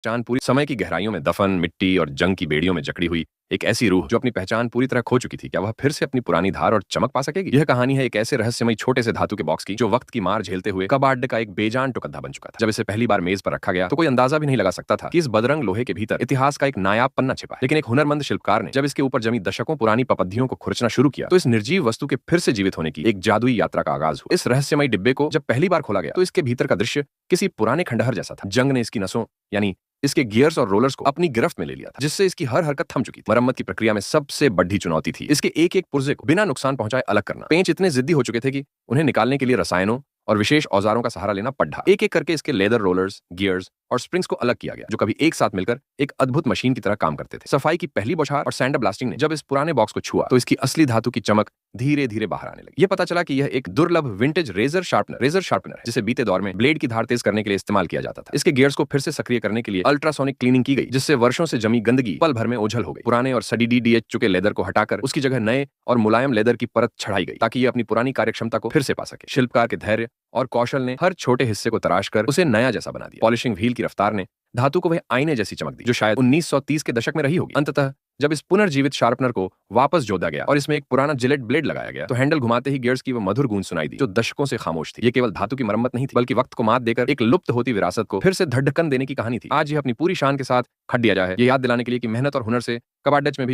पहचान पूरी समय की गहराइयों में दफन, मिट्टी और जंग की बेड़ियों में जकड़ी हुई एक ऐसी रूह जो अपनी पहचान पूरी तरह खो चुकी थी, क्या वह फिर से अपनी पुरानी धार और चमक पा सकेगी? यह कहानी है एक ऐसे रहस्यमय छोटे से धातु के बॉक्स की जो वक्त की मार झेलते हुए कबाड़ का एक बेजान टुकड़ा बन चुका था। जब इसे पहली बार मेज पर रखा गया तो कोई अंदाजा भी नहीं लगा सकता था कि इस बदरंग लोहे के भीतर इतिहास का एक नायाब पन्ना छिपा है। लेकिन एक हुनरमंद शिल्पकार ने जब इसके ऊपर जमी दशकों पुरानी पपद्धियों को खुरचना शुरू किया तो इस निर्जीव वस्तु के फिर से जीवित होने की एक जादुई यात्रा का आगाज हुआ। इस रहस्यमय डिब्बे को जब पहली बार खोला गया तो इसके भीतर का दृश्य किसी पुराने खंडहर जैसा था। जंग ने इसकी नसों यानी इसके गियर्स और रोलर्स को अपनी गिरफ्त में ले लिया था, जिससे इसकी हर हरकत थम चुकी थी। मरम्मत की प्रक्रिया में सबसे बड़ी चुनौती थी इसके एक एक पुर्जे को बिना नुकसान पहुंचाए अलग करना। पेंच इतने जिद्दी हो चुके थे कि उन्हें निकालने के लिए रसायनों और विशेष औजारों का सहारा लेना पड़ रहा। एक एक करके इसके लेदर रोलर्स, गियर्स और स्प्रिंग्स को अलग किया गया, जो कभी एक साथ मिलकर एक अद्भुत मशीन की तरह काम करते थे। सफाई की पहली बौछार और सैंडर ब्लास्टिंग ने जब इस पुराने बॉक्स को छुआ तो इसकी असली धातु की चमक धीरे धीरे बाहर आने लगी। ये पता चला कि यह एक दुर्लभ विंटेज रेजर शार्पनर है, जिसे बीते दौर में ब्लेड की धार तेज करने के लिए इस्तेमाल किया जाता था। इसके गियर्स को फिर से सक्रिय करने के लिए अल्ट्रासोनिक क्लीनिंग की गई, जिससे वर्षों से जमी गंदगी पल भर में ओझल हो गई। पुराने और सड़ी चुके लेदर को हटाकर उसकी जगह नए और मुलायम लेदर की परत चढ़ाई गई, ताकि ये अपनी पुरानी कार्यक्षमता को फिर से पा सके। शिल्पकार के धैर्य और कौशल ने हर छोटे हिस्से को तराश कर उसे नया जैसा बना दिया। पॉलिशिंग व्हील की रफ्तार ने धातु को वह आईने जैसी चमक दी, जो शायद 1930 के दशक में रही होगी। अंततः जब इस पुनर्जीवित शार्पनर को वापस जोड़ा गया और इसमें एक पुराना जिलेट ब्लेड लगाया गया तो हैंडल घुमाते ही गियर्स की वह मधुर गूंज सुनाई दी, जो दशकों से खामोश थी। ये केवल धातु की मरम्मत नहीं थी, बल्कि वक्त को मात देकर एक लुप्त होती विरासत को फिर से धड़कन देने की कहानी थी। आज यह अपनी पूरी शान के साथ खट दिया जाए, ये याद दिलाने के लिए कि मेहनत और हुनर से कबाड़ में भी